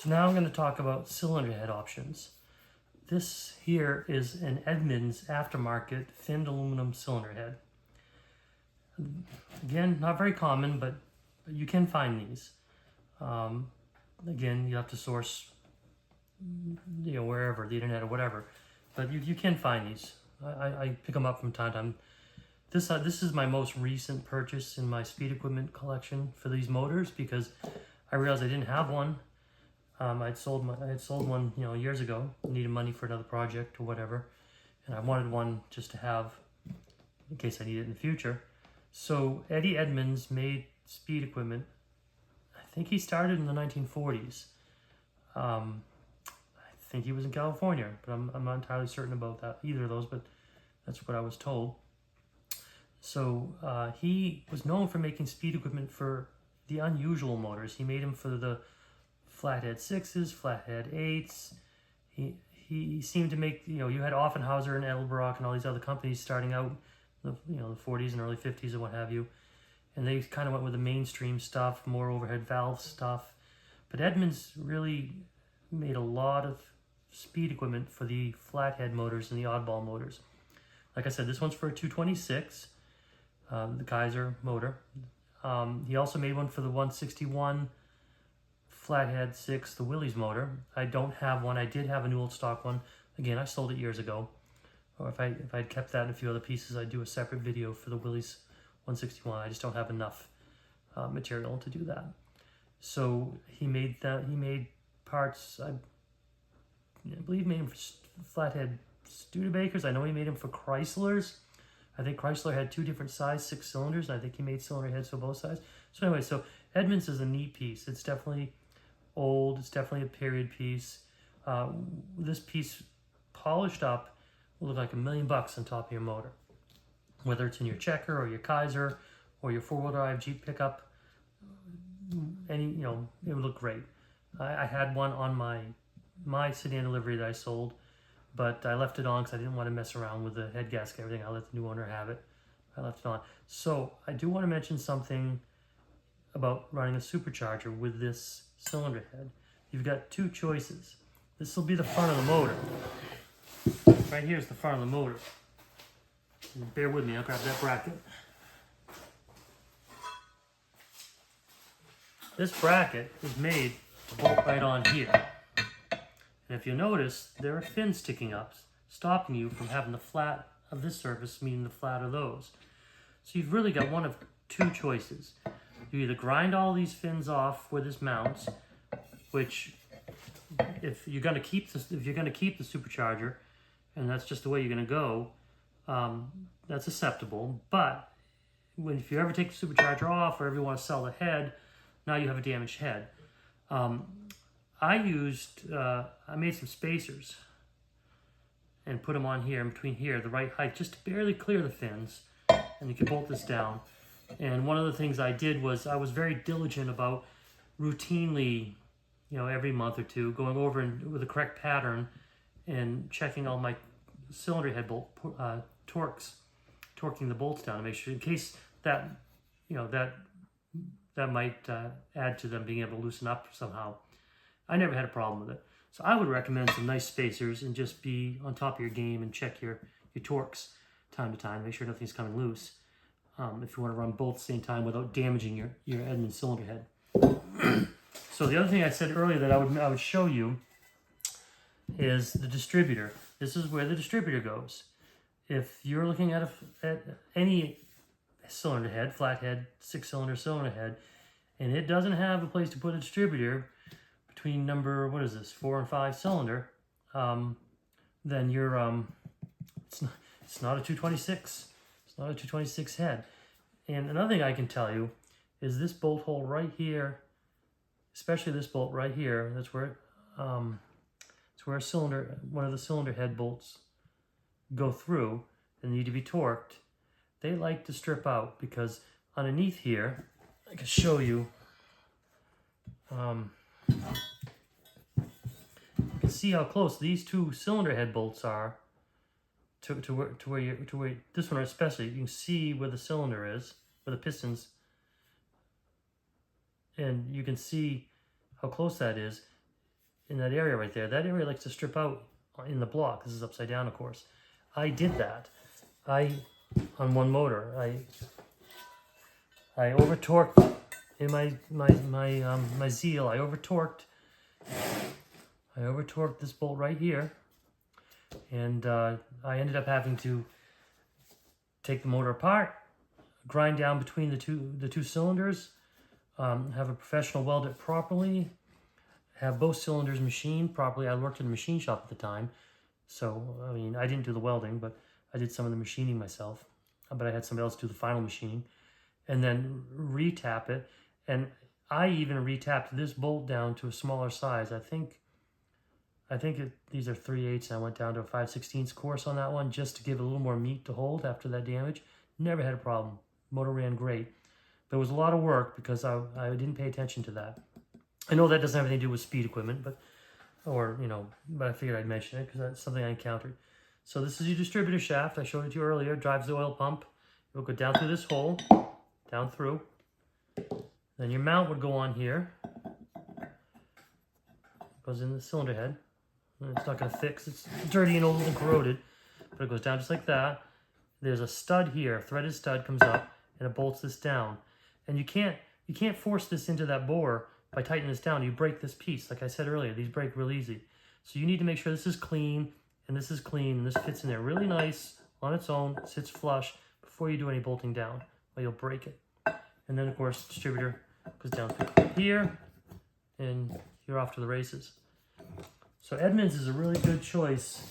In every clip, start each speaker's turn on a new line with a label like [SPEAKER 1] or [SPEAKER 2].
[SPEAKER 1] So now I'm going to talk about cylinder head options. This here is an Edmunds aftermarket finned aluminum cylinder head. Again, not very common, but you can find these. Again, you have to source, wherever, the internet or whatever. But you can find these. I pick them up from time to time. This is my most recent purchase in my speed equipment collection for these motors, because I realized I didn't have one. I had sold one, years ago. Needed money for another project or whatever, and I wanted one just to have in case I need it in the future. So Eddie Edmunds made speed equipment. I think he started in the 1940s. I think he was in California, but I'm not entirely certain about that, either of those, but that's what I was told. So he was known for making speed equipment for the unusual motors. He made them for the flathead 6s, flathead 8s. He seemed to make, you had Offenhauser and Edelbrock and all these other companies starting out the 40s and early 50s and what have you. And they kind of went with the mainstream stuff, more overhead valve stuff. But Edmunds really made a lot of speed equipment for the flathead motors and the oddball motors. Like I said, this one's for a 226, the Kaiser motor. He also made one for the 161 flathead 6, the Willys motor. I don't have one. I did have an old stock one. Again, I sold it years ago. Or if I'd kept that and a few other pieces, I'd do a separate video for the Willys 161. I just don't have enough material to do that. So he made that. He made parts. I believe he made them for flathead Studebakers. I know he made them for Chryslers. I think Chrysler had two different size 6 cylinders, and I think he made cylinder heads for both sides. So anyway, so Edmunds is a neat piece. It's definitely old. It's definitely a period piece. This piece polished up will look like $1 million on top of your motor, whether it's in your Checker or your Kaiser or your 4-wheel drive Jeep pickup. It would look great. I had one on my sedan delivery that I sold, but I left it on because I didn't want to mess around with the head gasket, everything. I let the new owner have it. I left it on. So I do want to mention something about running a supercharger with this cylinder head. You've got two choices. This will be the front of the motor. Right here is the front of the motor. Bear with me, I'll grab that bracket. This bracket is made to bolt right on here. And if you notice, there are fins sticking up, stopping you from having the flat of this surface meeting the flat of those. So you've really got one of two choices. You either grind all these fins off where this mounts, which if you're going to keep the supercharger, and that's just the way you're going to go, that's acceptable. But if you ever take the supercharger off, or if you want to sell the head, now you have a damaged head. I made some spacers and put them on here, in between here, the right height, just to barely clear the fins, and you can bolt this down. And one of the things I did was I was very diligent about routinely, every month or two, going over with the correct pattern and checking all my cylinder head bolt torquing the bolts down to make sure, in case that might add to them being able to loosen up somehow. I never had a problem with it. So I would recommend some nice spacers and just be on top of your game and check your torques time to time, make sure nothing's coming loose. If you want to run both at the same time without damaging your Edmunds cylinder head. So the other thing I said earlier that I would show you is the distributor. This is where the distributor goes. If you're looking at any cylinder head, flathead, 6-cylinder cylinder head, and it doesn't have a place to put a distributor between number, 4 and 5 cylinder, then you're it's not a 226. It's not a 226 head. And another thing I can tell you is this bolt hole right here, especially this bolt right here. That's where it's where one of the cylinder head bolts go through and need to be torqued. They like to strip out because underneath here, I can show you. You can see how close these two cylinder head bolts are to where this one especially. You can see where the cylinder is, where the pistons, and you can see how close that is. in that area right there. That area likes to strip out in the block. This is upside down, of course. I did that. On one motor, I over torqued in my zeal. I over torqued this bolt right here, and I ended up having to take the motor apart, grind down between the two cylinders, have a professional weld it properly, have both cylinders machined properly. I worked in a machine shop at the time, so I mean I didn't do the welding, but I did some of the machining myself. But I had somebody else do the final machining, and then retap it. And I even retapped this bolt down to a smaller size. I think these are 3/8, and I went down to a 5/16 course on that one just to give it a little more meat to hold after that damage. Never had a problem. Motor ran great. There was a lot of work because I didn't pay attention to that. I know that doesn't have anything to do with speed equipment, but I figured I'd mention it because that's something I encountered. So this is your distributor shaft. I showed it to you earlier. It drives the oil pump. It will go down through this hole, down through. Then your mount would go on here. Goes in the cylinder head. It's not going to fix. It's dirty and old and corroded, but it goes down just like that. There's a stud here. A threaded stud comes up, and it bolts this down. And you can't force this into that bore by tightening this down. You break this piece. Like I said earlier, these break real easy. So you need to make sure this is clean, and this is clean, and this fits in there really nice on its own, sits flush before you do any bolting down, or you'll break it. And then, of course, the distributor goes down through here, and you're off to the races. So Edmunds is a really good choice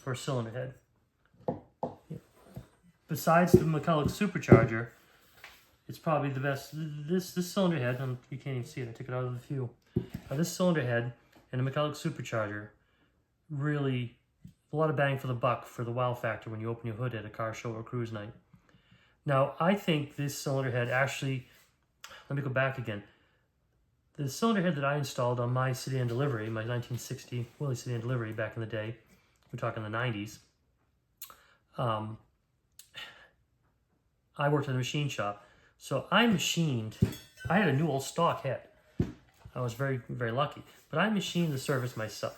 [SPEAKER 1] for a cylinder head. Besides the McCulloch supercharger, it's probably the best. This cylinder head, you can't even see it, I took it out of the fuel. This cylinder head and the McCulloch supercharger, really a lot of bang for the buck for the wow factor when you open your hood at a car show or cruise night. Now, I think this cylinder head actually, let me go back again. The cylinder head that I installed on my sedan delivery, my 1960 Willys sedan delivery back in the day, we're talking the 90s, I worked in a machine shop. So I had a new old stock head. I was very, very lucky. But I machined the surface myself.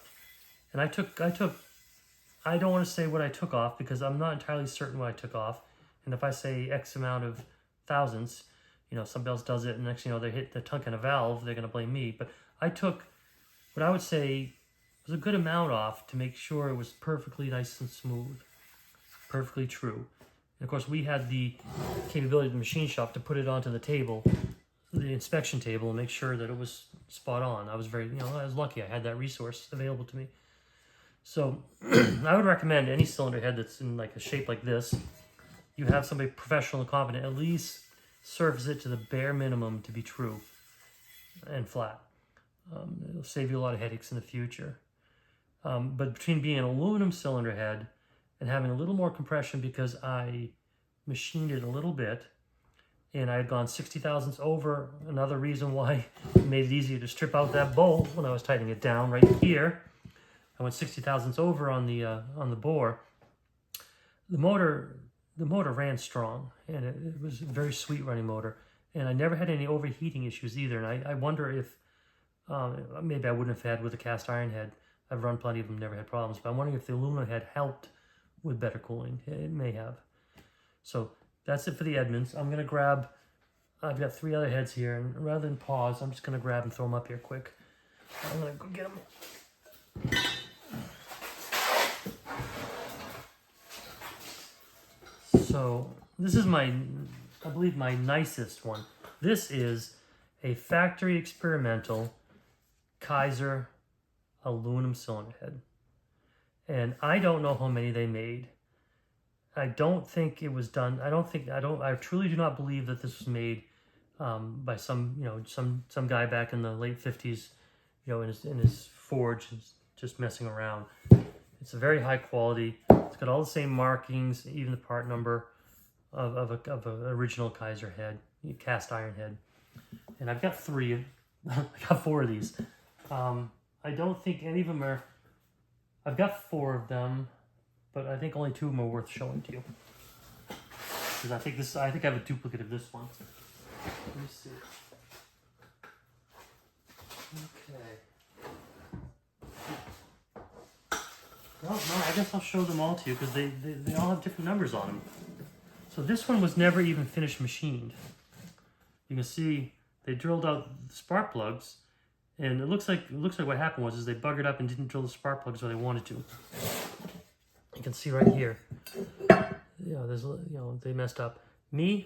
[SPEAKER 1] And I don't want to say what I took off because I'm not entirely certain what I took off. And if I say X amount of thousandths, somebody else does it, and next thing you know, they hit the tunk in a valve, they're going to blame me. But I took what I would say was a good amount off to make sure it was perfectly nice and smooth, perfectly true. And of course, we had the capability of the machine shop to put it onto the table, the inspection table, and make sure that it was spot on. I was I was lucky. I had that resource available to me. So I would recommend any cylinder head that's in like a shape like this, you have somebody professional and competent at least surface it to the bare minimum to be true and flat. It'll save you a lot of headaches in the future. But between being an aluminum cylinder head and having a little more compression because I machined it a little bit, and I had gone 60 thousandths over, another reason why it made it easier to strip out that bolt when I was tightening it down right here. I went 60 thousandths over on the bore. The motor ran strong, and it was a very sweet running motor, and I never had any overheating issues either. And I wonder if maybe I wouldn't have had with a cast iron head. I've run plenty of them, never had problems, but I'm wondering if the aluminum head helped with better cooling. It may have. So that's it for the Edmunds. I've got 3 other heads here, and rather than pause, I'm just going to grab and throw them up here quick. I'm going to go get them. So this is I believe my nicest one. This is a factory experimental Kaiser aluminum cylinder head. And I don't know how many they made. I don't think it was done. I truly do not believe that this was made by some guy back in the late 50s, in his forge, just messing around. It's a very high quality. It's got all the same markings, even the part number of an original Kaiser head, cast iron head. And I've got 3. I got 4 of these. I don't think any of them are. I've got 4 of them, but I think only 2 of them are worth showing to you. Because I think I have a duplicate of this one. Let me see. Okay. Well, no, I guess I'll show them all to you because they all have different numbers on them. So this one was never even finished machined. You can see they drilled out the spark plugs, and it looks like what happened was they buggered up and didn't drill the spark plugs where they wanted to. You can see right here. They messed up. Me,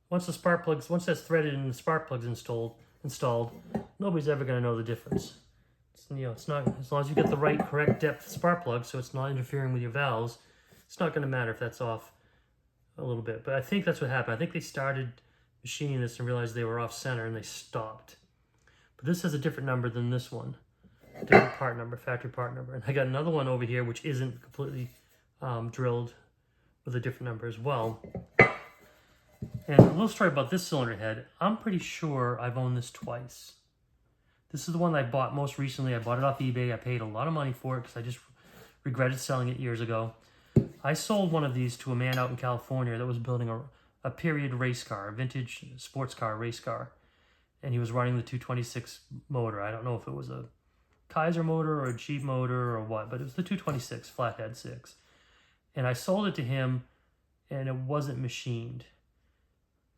[SPEAKER 1] once that's threaded and the spark plugs installed, nobody's ever going to know the difference. It's not, as long as you get the right correct depth spark plug, so it's not interfering with your valves. It's not going to matter if that's off a little bit. But I think that's what happened. I think they started machining this and realized they were off center and they stopped. But this has a different number than this one. Different part number, factory part number. And I got another one over here which isn't completely drilled with a different number as well. And a little story about this cylinder head. I'm pretty sure I've owned this twice. This is the one I bought most recently. I bought it off eBay. I paid a lot of money for it because I just regretted selling it years ago. I sold one of these to a man out in California that was building a period race car, a vintage sports car, race car. And he was running the 226 motor. I don't know if it was a Kaiser motor or a Jeep motor or what, but it was the 226 flathead 6. And I sold it to him and it wasn't machined.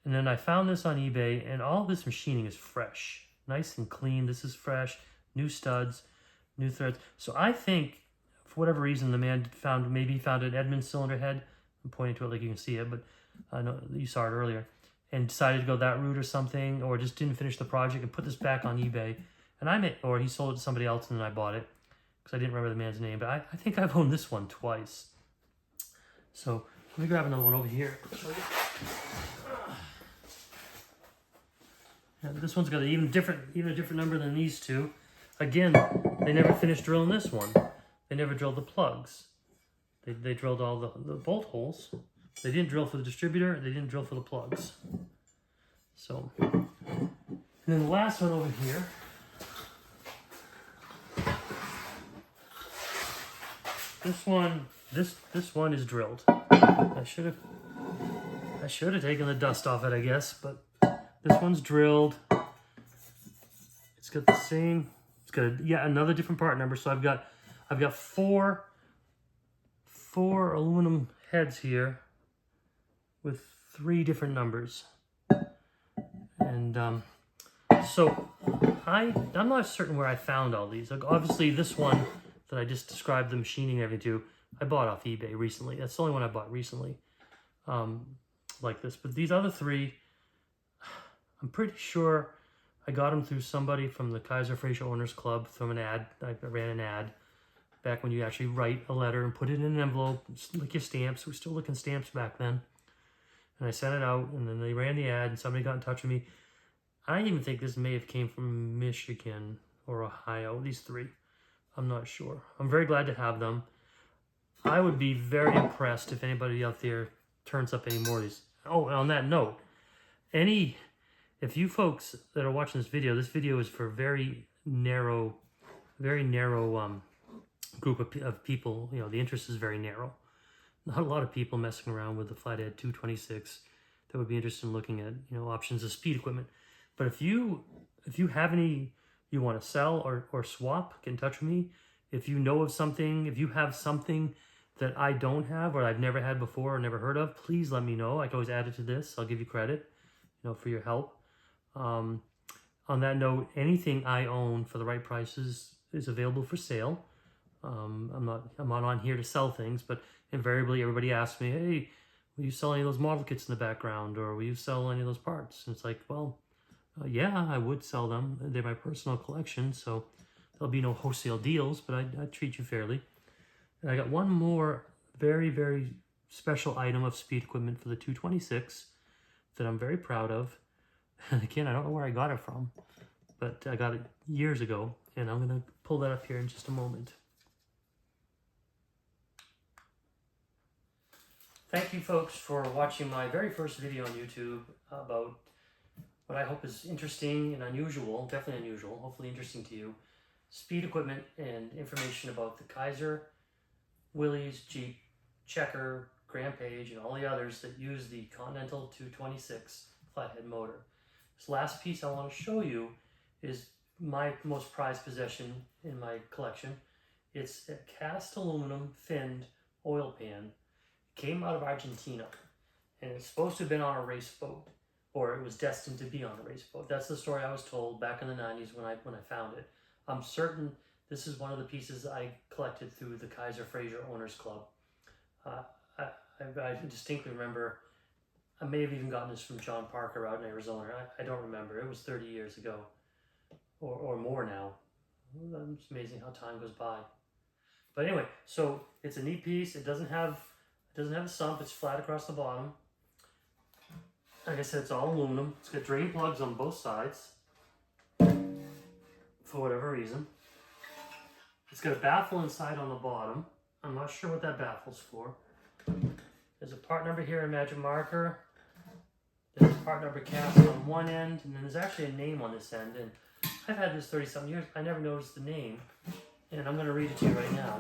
[SPEAKER 1] And then I found this on eBay and all this machining is fresh. Nice and clean. This is fresh. New studs, new threads. So I think, for whatever reason, the man found an Edmunds cylinder head. I'm pointing to it like you can see it, but I know you saw it earlier. And decided to go that route or something, or just didn't finish the project and put this back on eBay. And or he sold it to somebody else and then I bought it because I didn't remember the man's name. But I think I've owned this one twice. So let me grab another one over here. This one's got an even a different number than these two. Again, they never finished drilling this one. They never drilled the plugs. They drilled all the bolt holes. They didn't drill for the distributor. They didn't drill for the plugs. So, and then the last one over here. This one is drilled. I should have taken the dust off it, I guess, but this one's drilled. It's got the same. It's got another different part number. So I've got four aluminum heads here with 3 different numbers. And so I'm not certain where I found all these. Like obviously this one that I just described the machining and everything to, I bought off eBay recently. That's the only one I bought recently, like this. But these other 3, I'm pretty sure I got them through somebody from the Kaiser Owners Club, from an ad. I ran an ad back when you actually write a letter and put it in an envelope, lick your stamps. We're still licking stamps back then. And I sent it out, and then they ran the ad, and somebody got in touch with me. I even think this may have came from Michigan or Ohio, these 3. I'm not sure. I'm very glad to have them. I would be very impressed if anybody out there turns up any more of these. Oh, and on that note, if you folks that are watching this video is for a very narrow group of people. You know, the interest is very narrow. Not a lot of people messing around with the flathead 226 that would be interested in looking at, options of speed equipment. But if you have any you want to sell or swap, get in touch with me. If you know of something, if you have something that I don't have or I've never had before or never heard of, please let me know. I can always add it to this. I'll give you credit, for your help. On that note, anything I own for the right prices is available for sale. I'm not on here to sell things, but invariably everybody asks me, hey, will you sell any of those model kits in the background, or will you sell any of those parts? And it's like, well, yeah, I would sell them. They're my personal collection, so there'll be no wholesale deals, but I treat you fairly. And I got one more very, very special item of speed equipment for the 226 that I'm very proud of. And again, I don't know where I got it from, but I got it years ago, and I'm going to pull that up here in just a moment. Thank you, folks, for watching my very first video on YouTube about what I hope is interesting and unusual, definitely unusual, hopefully interesting to you, speed equipment and information about the Kaiser, Willys, Jeep, Checker, Grand Page, and all the others that use the Continental 226 flathead motor. This last piece I want to show you is my most prized possession in my collection. It's a cast aluminum finned oil pan. It came out of Argentina, and it's supposed to have been on a race boat, or it was destined to be on a race boat. That's the story I was told back in the 90s when I found it. I'm certain this is one of the pieces I collected through the Kaiser Fraser Owners Club. I distinctly remember, I may have even gotten this from John Parker out in Arizona. I don't remember. It was 30 years ago, or more now. It's amazing how time goes by. But anyway, so it's a neat piece. It doesn't have a sump. It's flat across the bottom. Like I said, it's all aluminum. It's got drain plugs on both sides, for whatever reason. It's got a baffle inside on the bottom. I'm not sure what that baffle's for. There's a part number here in magic marker. There's a part number cast on one end, and then there's actually a name on this end. And I've had this 30-something years. I never noticed the name, and I'm going to read it to you right now.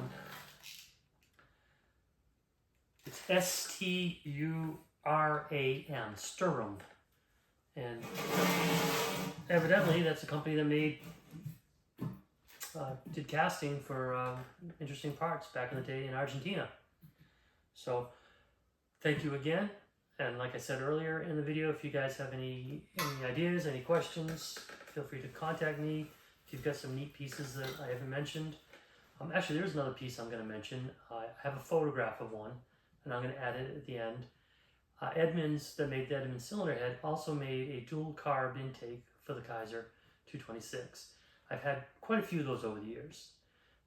[SPEAKER 1] It's S-T-U-R-A-M, Sturm. And evidently, that's a company that did casting for interesting parts back in the day in Argentina. So, thank you again. And like I said earlier in the video, if you guys have any ideas, any questions, feel free to contact me. If you've got some neat pieces that I haven't mentioned. Actually, there's another piece I'm going to mention. I have a photograph of one, and I'm going to add it at the end. Edmunds, that made the Edmunds cylinder head, also made a dual carb intake for the Kaiser 226. I've had quite a few of those over the years.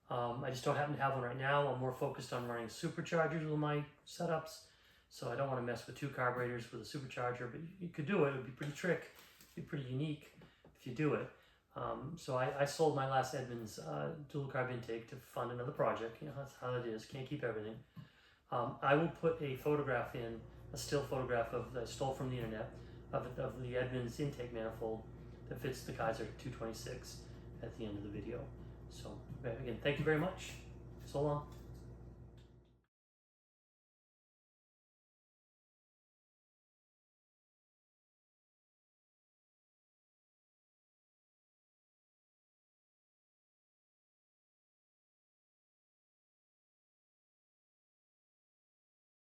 [SPEAKER 1] I just don't happen to have one right now. I'm more focused on running superchargers with my setups, so I don't want to mess with two carburetors with a supercharger, but you could do it. It would be pretty be pretty unique if you do it. So I sold my last Edmunds dual carb intake to fund another project. You know, that's how it is. Can't keep everything. I will put a photograph in, a still photograph that I stole from the internet of the Edmunds intake manifold that fits the Kaiser 226 at the end of the video. So again, thank you very much. So long.